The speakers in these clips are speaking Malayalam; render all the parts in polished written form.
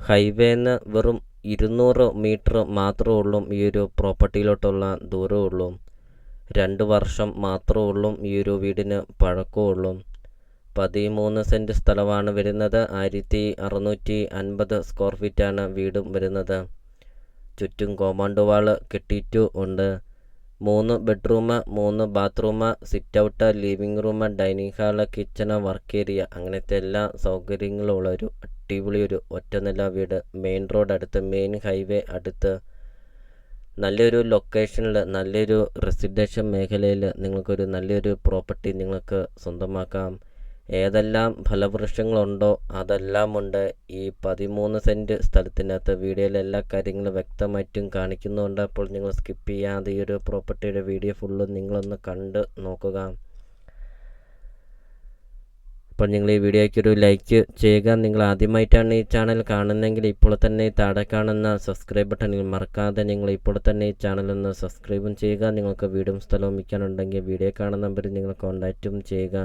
ഹൈവേന്ന് വെറും 200 മീറ്റർ മാത്രമേ ഉള്ളൂ ഈ ഒരു പ്രോപ്പർട്ടിയിലോട്ടുള്ള ദൂരമുള്ളൂ. 2 വർഷം മാത്രമേ ഉള്ളൂ ഈ ഒരു വീടിന് പഴക്കമുള്ളൂ. 13 സെൻറ്റ് സ്ഥലമാണ് വരുന്നത്. 1650 സ്ക്വയർ ഫീറ്റാണ് വീടും വരുന്നത്. ചുറ്റും കോമ്പൗണ്ട് വാൾ കെട്ടിയിട്ടു ഉണ്ട്. 3 bedroom, 3 bathroom, sit out, living room, dining hall, kitchen, work area അങ്ങനത്തെ എല്ലാ സൗകര്യങ്ങളും ഉള്ള ഒരു അടിപൊളി ഒരു ഒറ്റനില വീട്. മെയിൻ റോഡ് അടുത്ത്, മെയിൻ ഹൈവേ അടുത്ത്, നല്ലൊരു ലൊക്കേഷനിൽ, നല്ലൊരു റെസിഡൻഷ്യൽ മേഖലയിൽ നിങ്ങൾക്കൊരു നല്ലൊരു പ്രോപ്പർട്ടി നിങ്ങൾക്ക് സ്വന്തമാക്കാം. ഏതെല്ലാം ഫലവൃക്ഷങ്ങളുണ്ടോ അതെല്ലാം ഉണ്ട് ഈ 13 സെൻറ്റ് സ്ഥലത്തിനകത്ത്. വീഡിയോയിൽ എല്ലാ കാര്യങ്ങളും വ്യക്തമായിട്ടും കാണിക്കുന്നുണ്ട്. അപ്പോൾ നിങ്ങൾ സ്കിപ്പ് ചെയ്യാതെ ഈ ഒരു പ്രോപ്പർട്ടിയുടെ വീഡിയോ ഫുള്ളും നിങ്ങളൊന്ന് കണ്ട് നോക്കുക. അപ്പോൾ നിങ്ങൾ ഈ വീഡിയോയ്ക്ക് ഒരു ലൈക്ക് ചെയ്യുക. നിങ്ങൾ ആദ്യമായിട്ടാണ് ഈ ചാനൽ കാണുന്നതെങ്കിൽ ഇപ്പോൾ തന്നെ താഴെ കാണുന്ന സബ്സ്ക്രൈബ് ബട്ടണിൽ മറക്കാതെ നിങ്ങൾ ഇപ്പോൾ തന്നെ ഈ ചാനലൊന്ന് സബ്സ്ക്രൈബും ചെയ്യുക. നിങ്ങൾക്ക് വീടും സ്ഥലവും വിൽക്കാനുണ്ടെങ്കിൽ വീഡിയോ കാണുന്ന നമ്പറിൽ നിങ്ങൾ കോൺടാക്റ്റും ചെയ്യുക.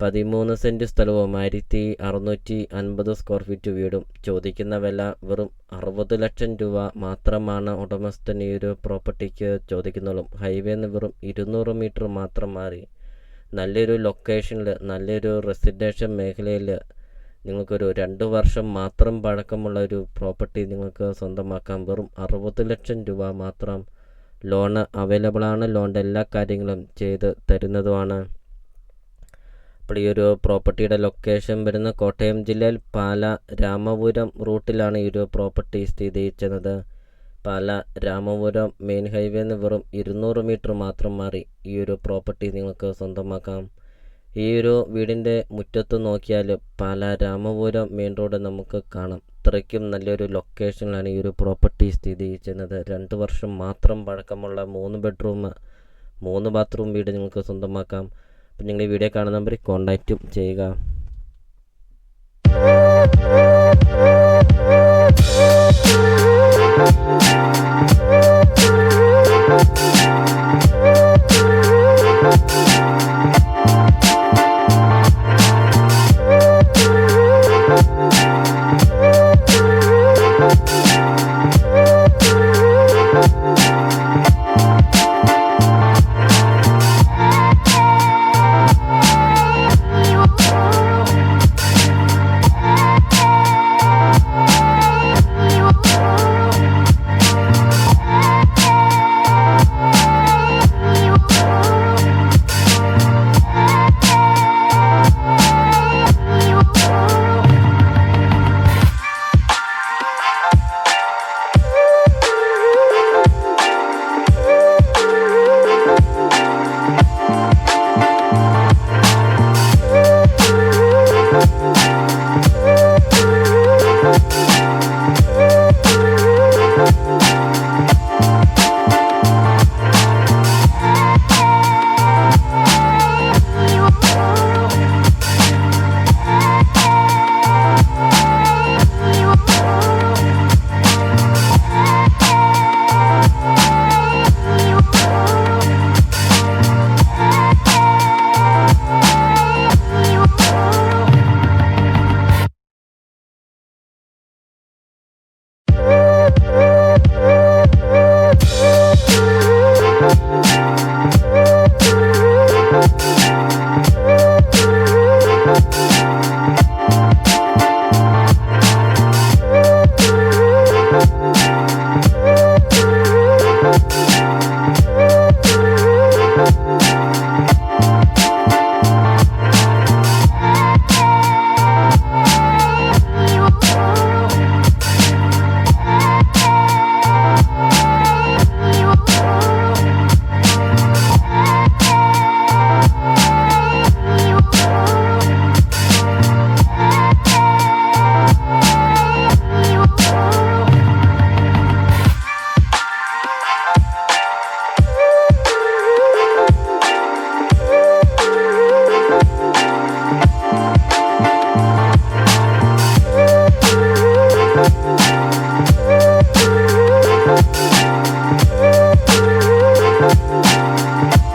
13 സെൻറ്റ് സ്ഥലവും 1650 സ്ക്വയർ ഫീറ്റ് വീടും. ചോദിക്കുന്ന വില വെറും 60 ലക്ഷം രൂപ മാത്രമാണ് ഉടമസ്ഥൻ ഈ ഒരു പ്രോപ്പർട്ടിക്ക് ചോദിക്കുന്നുള്ളൂ. ഹൈവേന്ന് വെറും 200 മീറ്റർ മാത്രം മാറി നല്ലൊരു ലൊക്കേഷനിൽ, നല്ലൊരു റെസിഡൻഷ്യൽ മേഖലയിൽ നിങ്ങൾക്കൊരു 2 വർഷം മാത്രം പഴക്കമുള്ള ഒരു പ്രോപ്പർട്ടി നിങ്ങൾക്ക് സ്വന്തമാക്കാം. വെറും 60 ലക്ഷം രൂപ മാത്രം. ലോണ് അവൈലബിൾ ആണ്. ലോണിൻ്റെ എല്ലാ കാര്യങ്ങളും ചെയ്ത് തരുന്നതുമാണ്. അപ്പോൾ ഈ ഒരു പ്രോപ്പർട്ടിയുടെ ലൊക്കേഷൻ വരുന്ന കോട്ടയം ജില്ലയിൽ പാല രാമപുരം റൂട്ടിലാണ് ഈ ഒരു പ്രോപ്പർട്ടി സ്ഥിതി ചെയ്യുന്നത്. പാല രാമപുരം മെയിൻ ഹൈവേന്ന് വെറും 200 മീറ്റർ മാത്രം മാറി ഈ ഒരു പ്രോപ്പർട്ടി നിങ്ങൾക്ക് സ്വന്തമാക്കാം. ഈ ഒരു വീടിൻ്റെ മുറ്റത്ത് നോക്കിയാൽ പാല രാമപുരം മെയിൻ റോഡ് നമുക്ക് കാണാം. അത്രയ്ക്കും നല്ലൊരു ലൊക്കേഷനിലാണ് ഈ ഒരു പ്രോപ്പർട്ടി സ്ഥിതി ചെയ്യുന്നത്. 2 വർഷം മാത്രം പഴക്കമുള്ള 3 ബെഡ്റൂം 3 ബാത്റൂം വീട് നിങ്ങൾക്ക് സ്വന്തമാക്കാം. അപ്പോൾ നിങ്ങൾ ഈ വീഡിയോ കാണുന്ന നമ്പറിൽ കോൺടാക്റ്റും ചെയ്യുക.